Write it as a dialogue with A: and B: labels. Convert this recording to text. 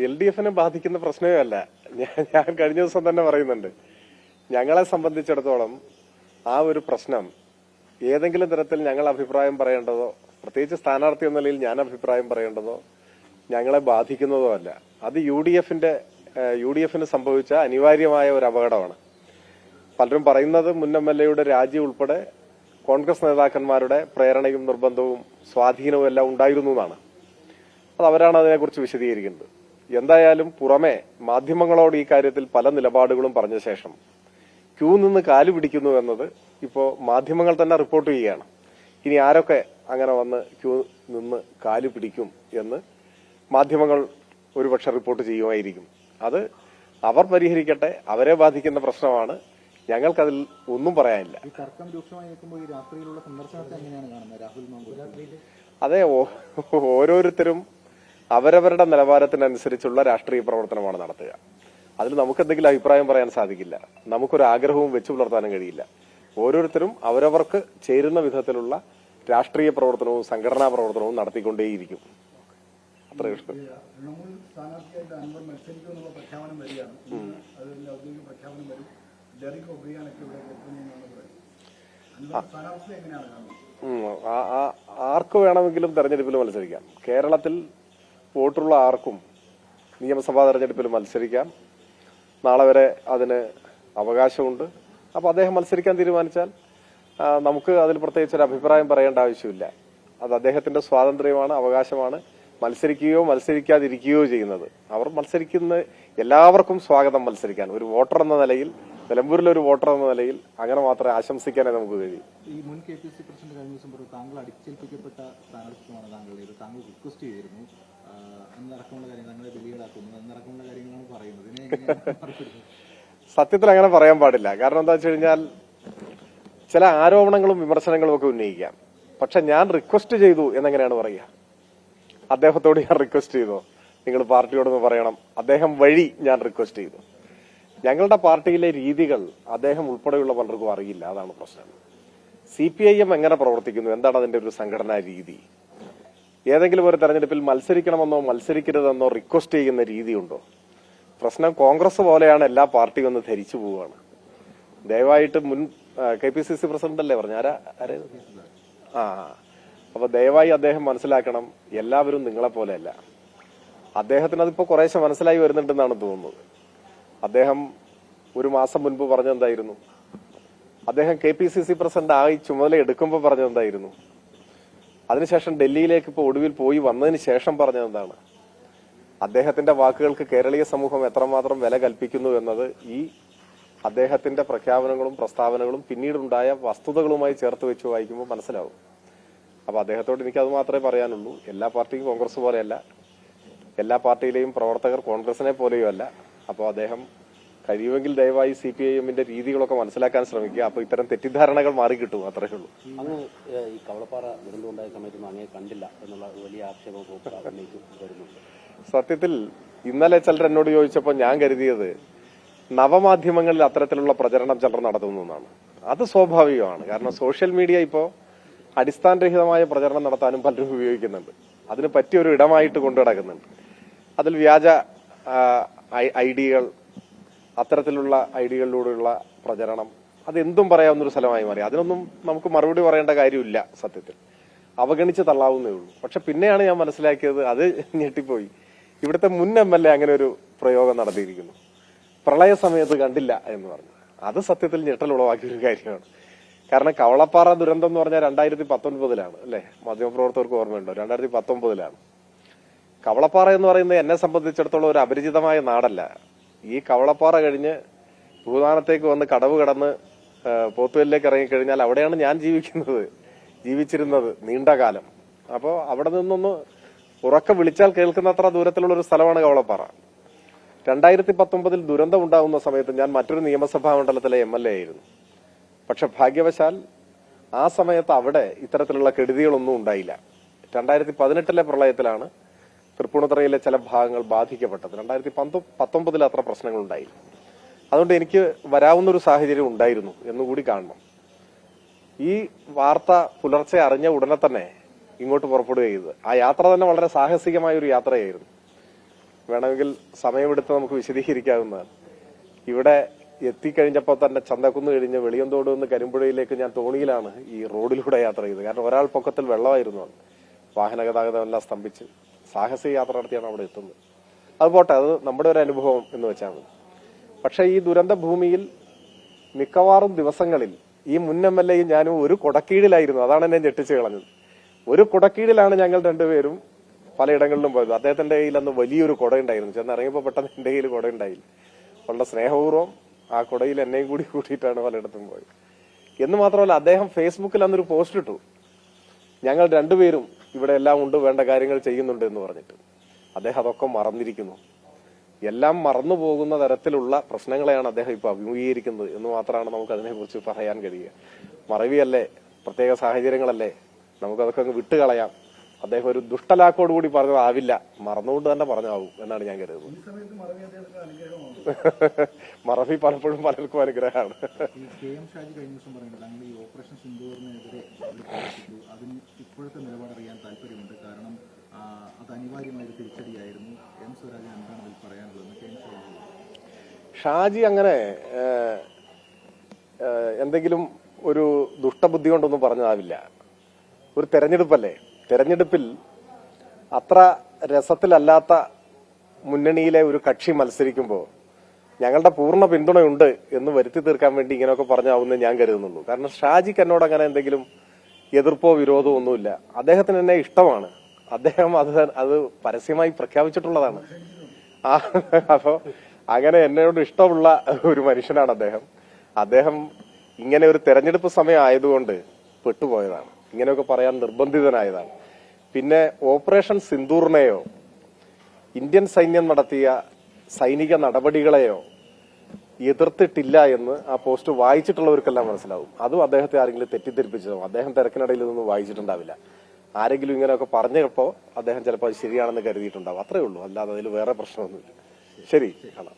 A: LDF-നെ ബാധിക്കുന്ന പ്രശ്നമേ അല്ല. ഞാൻ കഴിഞ്ഞ ദിവസം തന്നെ പറയുന്നുണ്ട്, ഞങ്ങളെ സംബന്ധിച്ചിടത്തോളം ആ ഒരു പ്രശ്നം ഏതെങ്കിലും തരത്തിൽ ഞങ്ങൾ അഭിപ്രായം പറയേണ്ടതോ, പ്രത്യേകിച്ച് സ്ഥാനാർത്ഥി എന്ന നിലയിൽ ഞാൻ അഭിപ്രായം പറയേണ്ടതോ, ഞങ്ങളെ ബാധിക്കുന്നതോ അല്ല. അത് UDF-ന് സംഭവിച്ച അനിവാര്യമായ ഒരു അപകടമാണ്. പലരും പറയുന്നത് മുൻ MLA-യുടെ രാജി ഉൾപ്പെടെ കോൺഗ്രസ് നേതാക്കന്മാരുടെ പ്രേരണയും നിർബന്ധവും സ്വാധീനവും എല്ലാം ഉണ്ടായിരുന്നു എന്നാണ്. അത് അവരാണ് അതിനെക്കുറിച്ച് വിശദീകരിക്കുന്നത്. എന്തായാലും പുറമെ മാധ്യമങ്ങളോട് ഈ കാര്യത്തിൽ പല നിലപാടുകളും പറഞ്ഞ ശേഷം ക്യൂ നിന്ന് കാല് പിടിക്കുന്നു എന്നത് ഇപ്പോൾ മാധ്യമങ്ങൾ തന്നെ റിപ്പോർട്ട് ചെയ്യുകയാണ്. ഇനി ആരൊക്കെ അങ്ങനെ വന്ന് ക്യൂ നിന്ന് കാല് പിടിക്കും എന്ന് മാധ്യമങ്ങൾ ഒരുപക്ഷെ റിപ്പോർട്ട് ചെയ്യുമായിരിക്കും. അത് അവർ പരിഹരിക്കട്ടെ, അവരെ ബാധിക്കുന്ന പ്രശ്നമാണ്. ഞങ്ങൾക്കതിൽ ഒന്നും പറയാനില്ല. അതെ, ഓരോരുത്തരും അവരവരുടെ നിലവാരത്തിനനുസരിച്ചുള്ള രാഷ്ട്രീയ പ്രവർത്തനമാണ് നടത്തുക. അതിൽ നമുക്ക് എന്തെങ്കിലും അഭിപ്രായം പറയാൻ സാധിക്കില്ല. നമുക്കൊരു ആഗ്രഹവും വെച്ചു പുലർത്താനും കഴിയില്ല. ഓരോരുത്തരും അവരവർക്ക് ചേരുന്ന വിധത്തിലുള്ള രാഷ്ട്രീയ പ്രവർത്തനവും സംഘടനാ പ്രവർത്തനവും നടത്തിക്കൊണ്ടേയിരിക്കും. അത്രേ ഇഷ്ടം. ആർക്ക് വേണമെങ്കിലും തെരഞ്ഞെടുപ്പിൽ മത്സരിക്കാം. കേരളത്തിൽ വോട്ടുള്ള ആർക്കും നിയമസഭാ തെരഞ്ഞെടുപ്പിൽ മത്സരിക്കാം. നാളെ വരെ അതിന് അവകാശമുണ്ട്. അപ്പോൾ അദ്ദേഹം മത്സരിക്കാൻ തീരുമാനിച്ചാൽ നമുക്ക് അതിൽ പ്രത്യേകിച്ച് ഒരു അഭിപ്രായം പറയേണ്ട ആവശ്യമില്ല. അത് അദ്ദേഹത്തിന്റെ സ്വാതന്ത്ര്യമാണ്, അവകാശമാണ്. മത്സരിക്കുകയോ മത്സരിക്കാതിരിക്കുകയോ ചെയ്യുന്നത്. അവർ മത്സരിക്കുന്ന എല്ലാവർക്കും സ്വാഗതം മത്സരിക്കാൻ. ഒരു വോട്ടർ എന്ന നിലയിൽ, നിലമ്പൂരിലെ ഒരു വോട്ടർ എന്ന നിലയിൽ അങ്ങനെ മാത്രമേ ആശംസിക്കാനേ നമുക്ക് കഴിയും.
B: ഈ മുൻ KPC പ്രസിഡന്റ് കഴിഞ്ഞ ദിവസം പറഞ്ഞു താങ്കൾ അടിച്ചേൽപ്പിക്കപ്പെട്ട സ്ഥാനാർത്ഥിത്വമാണ് താങ്കളുടേത്, താങ്കൾ റിക്വസ്റ്റ് ചെയ്തിരുന്നു എന്നടക്കമുള്ള കാര്യങ്ങൾ, താങ്കളെ ബലികേടാക്കുന്നു എന്നടക്കമുള്ള കാര്യങ്ങളാണ് പറയുന്നത്.
A: സത്യത്തിൽ അങ്ങനെ പറയാൻ പാടില്ല. കാരണം എന്താ വെച്ച് കഴിഞ്ഞാൽ ചില ആരോപണങ്ങളും വിമർശനങ്ങളും ഒക്കെ ഉന്നയിക്കാം. പക്ഷെ ഞാൻ റിക്വസ്റ്റ് ചെയ്തു എന്നെങ്ങനെയാണ് പറയുക? അദ്ദേഹത്തോട് ഞാൻ റിക്വസ്റ്റ് ചെയ്തോ? നിങ്ങൾ പാർട്ടിയോടൊന്ന് പറയണം. അദ്ദേഹം വഴി ഞാൻ റിക്വസ്റ്റ് ചെയ്തു. ഞങ്ങളുടെ പാർട്ടിയിലെ രീതികൾ അദ്ദേഹം ഉൾപ്പെടെയുള്ള പലർക്കും അറിയില്ല. അതാണ് പ്രശ്നം. CPIM എങ്ങനെ പ്രവർത്തിക്കുന്നു, എന്താണ് അതിന്റെ ഒരു സംഘടനാ രീതി, ഏതെങ്കിലും ഒരു തെരഞ്ഞെടുപ്പിൽ മത്സരിക്കണമെന്നോ മത്സരിക്കരുതെന്നോ റിക്വസ്റ്റ് ചെയ്യുന്ന രീതിയുണ്ടോ? പ്രശ്നം കോൺഗ്രസ് പോലെയാണ് എല്ലാ പാർട്ടിയും ഒന്ന് ധരിച്ചു പോവുകയാണ്. ദയവായിട്ട് മുൻ KPCC പ്രസിഡന്റ് അല്ലേ പറഞ്ഞു, അപ്പൊ ദയവായി അദ്ദേഹം മനസ്സിലാക്കണം, എല്ലാവരും നിങ്ങളെ പോലെയല്ല. അദ്ദേഹത്തിന് അതിപ്പോ കുറേശ്ശെ മനസ്സിലായി വരുന്നുണ്ടെന്നാണ് തോന്നുന്നത്. അദ്ദേഹം ഒരു മാസം മുൻപ് പറഞ്ഞെന്തായിരുന്നു? അദ്ദേഹം KPCC പ്രസിഡന്റ് ആയി ചുമതല എടുക്കുമ്പോൾ പറഞ്ഞെന്തായിരുന്നു? അതിനുശേഷം ഡൽഹിയിലേക്ക് ഇപ്പോൾ ഒടുവിൽ പോയി വന്നതിന് ശേഷം പറഞ്ഞതെന്താണ്? അദ്ദേഹത്തിന്റെ വാക്കുകൾക്ക് കേരളീയ സമൂഹം എത്രമാത്രം വില കൽപ്പിക്കുന്നു എന്നത് ഈ അദ്ദേഹത്തിന്റെ പ്രഖ്യാപനങ്ങളും പ്രസ്താവനകളും പിന്നീടുണ്ടായ വസ്തുതകളുമായി ചേർത്ത് വെച്ച് വായിക്കുമ്പോൾ മനസ്സിലാവും. അപ്പൊ അദ്ദേഹത്തോട് എനിക്കത് മാത്രമേ പറയാനുള്ളൂ. എല്ലാ പാർട്ടിയും കോൺഗ്രസ് പോലെയല്ല, എല്ലാ പാർട്ടിയിലെയും പ്രവർത്തകർ കോൺഗ്രസിനെ പോലെയും അല്ല. അപ്പോൾ അദ്ദേഹം കഴിയുമെങ്കിൽ ദയവായി CPIM-ന്റെ രീതികളൊക്കെ മനസ്സിലാക്കാൻ ശ്രമിക്കുക. അപ്പൊ ഇത്തരം തെറ്റിദ്ധാരണകൾ മാറിക്കിട്ടും. അത്രേ ഉള്ളൂ.
C: അങ്ങ് ഈ കവളപ്പാറ ദുരന്തമുണ്ടായ സമയത്ത് അങ്ങേ കണ്ടില്ല എന്നുള്ള വലിയ ആക്ഷേപം വരുന്നുണ്ട്.
A: സത്യത്തിൽ ഇന്നലെ ചിലർ എന്നോട് ചോദിച്ചപ്പോൾ ഞാൻ കരുതിയത് നവമാധ്യമങ്ങളിൽ അത്തരത്തിലുള്ള പ്രചരണം ചിലർ നടത്തുന്നു എന്നാണ്. അത് സ്വാഭാവികമാണ്. കാരണം സോഷ്യൽ മീഡിയ ഇപ്പോൾ അടിസ്ഥാനരഹിതമായ പ്രചരണം നടത്താനും പലരും ഉപയോഗിക്കുന്നുണ്ട്. അതിന് പറ്റിയൊരു ഇടമായിട്ട് കൊണ്ടു നടക്കുന്നുണ്ട്. അതിൽ വ്യാജ ഐഡികൾ, അത്തരത്തിലുള്ള ഐഡികളിലൂടെയുള്ള പ്രചരണം, അതെന്തും പറയാവുന്നൊരു സ്ഥലമായി മാറി. അതിനൊന്നും നമുക്ക് മറുപടി പറയേണ്ട കാര്യമില്ല. സത്യത്തിൽ അവഗണിച്ച് തള്ളാവുന്നേ ഉള്ളൂ. പക്ഷെ പിന്നെയാണ് ഞാൻ മനസ്സിലാക്കിയത്, അത് ഞെട്ടിപ്പോയി. ഇവിടുത്തെ മുൻ MLA അങ്ങനെ ഒരു പ്രയോഗം നടത്തിയിരിക്കുന്നു. പ്രളയ സമയത്ത് കണ്ടില്ല എന്ന് പറഞ്ഞു. അത് സത്യത്തിൽ ഞെട്ടലുളവാക്കിയൊരു കാര്യമാണ്. കാരണം കവളപ്പാറ ദുരന്തം എന്ന് പറഞ്ഞാൽ 2019 അല്ലെ? മാധ്യമപ്രവർത്തകർക്ക് ഓർമ്മയുണ്ടോ? 2019 കവളപ്പാറ എന്ന് പറയുന്നത് എന്നെ സംബന്ധിച്ചിടത്തോളം ഒരു അപരിചിതമായ നാടല്ല. ഈ കവളപ്പാറ കഴിഞ്ഞ് ഭൂതാനത്തേക്ക് വന്ന് കടവ് കടന്ന് പോത്തുവലിലേക്ക് ഇറങ്ങിക്കഴിഞ്ഞാൽ അവിടെയാണ് ഞാൻ ജീവിച്ചിരുന്നത് നീണ്ട കാലം. അപ്പോൾ അവിടെ നിന്നൊന്ന് ഉറക്കം വിളിച്ചാൽ കേൾക്കുന്നത്ര ദൂരത്തിലുള്ള ഒരു സ്ഥലമാണ് കവളപ്പാറ. 2019 ദുരന്തം ഉണ്ടാകുന്ന സമയത്ത് ഞാൻ മറ്റൊരു നിയമസഭാ മണ്ഡലത്തിലെ MLA ആയിരുന്നു. പക്ഷെ ഭാഗ്യവശാൽ ആ സമയത്ത് അവിടെ ഇത്തരത്തിലുള്ള കെടുതികളൊന്നും ഉണ്ടായില്ല. 2018 പ്രളയത്തിലാണ് തൃപ്പൂണിത്തുറയിലെ ചില ഭാഗങ്ങൾ ബാധിക്കപ്പെട്ടത്. 2019 അത്ര പ്രശ്നങ്ങൾ ഉണ്ടായില്ല. അതുകൊണ്ട് എനിക്ക് വരാവുന്നൊരു സാഹചര്യം ഉണ്ടായിരുന്നു എന്നുകൂടി കാണണം. ഈ വാർത്ത പുലർച്ചെ അറിഞ്ഞ ഉടനെ തന്നെ ഇങ്ങോട്ട് പുറപ്പെടുക ചെയ്തത്. ആ യാത്ര തന്നെ വളരെ സാഹസികമായ ഒരു യാത്രയായിരുന്നു. വേണമെങ്കിൽ സമയമെടുത്ത് നമുക്ക് വിശദീകരിക്കാവുന്നതാണ്. ഇവിടെ എത്തിക്കഴിഞ്ഞപ്പോൾ തന്നെ ചന്തക്കുന്ന് കഴിഞ്ഞ് വെളിയന്തോട് നിന്ന് കരിമ്പുഴയിലേക്ക് ഞാൻ തോണിയിലാണ് ഈ റോഡിലൂടെ യാത്ര ചെയ്തത്. കാരണം ഒരാൾ പൊക്കത്തിൽ വെള്ളമായിരുന്നു, വാഹന ഗതാഗതം എല്ലാം സ്തംഭിച്ച് സാഹസിക യാത്ര നടത്തിയാണ് അവിടെ എത്തുന്നത്. അത് പോട്ടെ, അത് നമ്മുടെ ഒരു അനുഭവം എന്ന് വെച്ചാൽ മതി. പക്ഷെ ഈ ദുരന്ത ഭൂമിയിൽ മിക്കവാറും ദിവസങ്ങളിൽ ഈ മുൻ MLA-യും ഞാനും ഒരു കുടക്കീഴിലായിരുന്നു. അതാണ് എന്നെ ഞെട്ടിച്ച് കളഞ്ഞത്. ഒരു കുടക്കീഴിലാണ് ഞങ്ങൾ രണ്ടുപേരും പലയിടങ്ങളിലും പോയത്. അദ്ദേഹത്തിന്റെ കയ്യിൽ അന്ന് വലിയൊരു കുട ഉണ്ടായിരുന്നു. ചെന്നിറങ്ങിയപ്പോൾ പെട്ടെന്ന് എന്റെ കയ്യിൽ കുട ഉണ്ടായില്ല. വളരെ സ്നേഹപൂർവ്വം ആ കുടയിൽ എന്നെയും കൂടി കൂട്ടിയിട്ടാണ് പലയിടത്തും പോയത്. എന്ന് മാത്രമല്ല, അദ്ദേഹം ഫേസ്ബുക്കിൽ അന്നൊരു പോസ്റ്റ് ഇട്ടു, ഞങ്ങൾ രണ്ടുപേരും ഇവിടെ എല്ലാം ഉണ്ട്, വേണ്ട കാര്യങ്ങൾ ചെയ്യുന്നുണ്ട് എന്ന് പറഞ്ഞിട്ട്. അദ്ദേഹം അതൊക്കെ മറന്നിരിക്കുന്നു. എല്ലാം മറന്നു പോകുന്ന തരത്തിലുള്ള പ്രശ്നങ്ങളെയാണ് അദ്ദേഹം ഇപ്പൊ അഭിമുഖീകരിക്കുന്നത് എന്ന് മാത്രമാണ് നമുക്ക് അതിനെക്കുറിച്ച് പറയാൻ കഴിയുക. മറവിയല്ലേ, പ്രത്യേക സാഹചര്യങ്ങളല്ലേ, നമുക്കതൊക്കെ അങ്ങ് വിട്ടുകളയാം. അദ്ദേഹം ഒരു ദുഷ്ടലാക്കോടുകൂടി പറഞ്ഞതാവില്ല, മറന്നുകൊണ്ട് തന്നെ പറഞ്ഞാവും എന്നാണ് ഞാൻ കരുതുന്നത്. മറവി പലപ്പോഴും പലർക്കും അനുഗ്രഹമാണ്.
B: KM ഷാജി കഴിഞ്ഞ ദിവസം പറയുന്നത് താങ്കൾ ഈ ഓപ്പറേഷൻ സിന്ദൂറിനെതിരെ അതിന് ഇപ്പോഴത്തെ നിലപാടറിയാൻ താല്പര്യമുണ്ട്, കാരണം അത് അനിവാര്യമായ ഒരു തിരിച്ചടിയായിരുന്നു. M സ്വരാജിന് എന്താണ് അതിൽ പറയാനുള്ളത്? KM
A: ഷാജി അങ്ങനെ എന്തെങ്കിലും ഒരു ദുഷ്ടബുദ്ധി കൊണ്ടൊന്നും പറഞ്ഞതാവില്ല. ഒരു തെരഞ്ഞെടുപ്പല്ലേ, തെരഞ്ഞെടുപ്പിൽ അത്ര രസത്തിലല്ലാത്ത മുന്നണിയിലെ ഒരു കക്ഷി മത്സരിക്കുമ്പോൾ ഞങ്ങളുടെ പൂർണ്ണ പിന്തുണയുണ്ട് എന്ന് വരുത്തി തീർക്കാൻ വേണ്ടി ഇങ്ങനെയൊക്കെ പറഞ്ഞാവുന്നേ ഞാൻ കരുതുന്നുള്ളൂ. കാരണം ഷാജിക്ക് എന്നോട് അങ്ങനെ എന്തെങ്കിലും എതിർപ്പോ വിരോധമോ ഒന്നുമില്ല. അദ്ദേഹത്തിന് എന്നെ ഇഷ്ടമാണ്. അദ്ദേഹം അത് പരസ്യമായി പ്രഖ്യാപിച്ചിട്ടുള്ളതാണ്. അപ്പോ അങ്ങനെ എന്നോട് ഇഷ്ടമുള്ള ഒരു മനുഷ്യനാണ് അദ്ദേഹം. അദ്ദേഹം ഇങ്ങനെ ഒരു തെരഞ്ഞെടുപ്പ് സമയം ആയതുകൊണ്ട് പെട്ടുപോയതാണ്, ഇങ്ങനെയൊക്കെ പറയാൻ നിർബന്ധിതനായതാണ്. പിന്നെ ഓപ്പറേഷൻ സിന്ദൂറിനെയോ ഇന്ത്യൻ സൈന്യം നടത്തിയ സൈനിക നടപടികളെയോ എതിർത്തിട്ടില്ല എന്ന് ആ പോസ്റ്റ് വായിച്ചിട്ടുള്ളവർക്കെല്ലാം മനസ്സിലാവും. അതും അദ്ദേഹത്തെ ആരെങ്കിലും തെറ്റിദ്ധരിപ്പിച്ചതോ, അദ്ദേഹം തിരക്കിനിടയിൽ ഇതൊന്നും വായിച്ചിട്ടുണ്ടാവില്ല. ആരെങ്കിലും ഇങ്ങനെയൊക്കെ പറഞ്ഞപ്പോ അദ്ദേഹം ചിലപ്പോൾ അത് ശരിയാണെന്ന് കരുതിയിട്ടുണ്ടാവും. അത്രേ ഉള്ളൂ, അല്ലാതെ അതിൽ വേറെ പ്രശ്നമൊന്നുമില്ല. ശരി, കാണാം.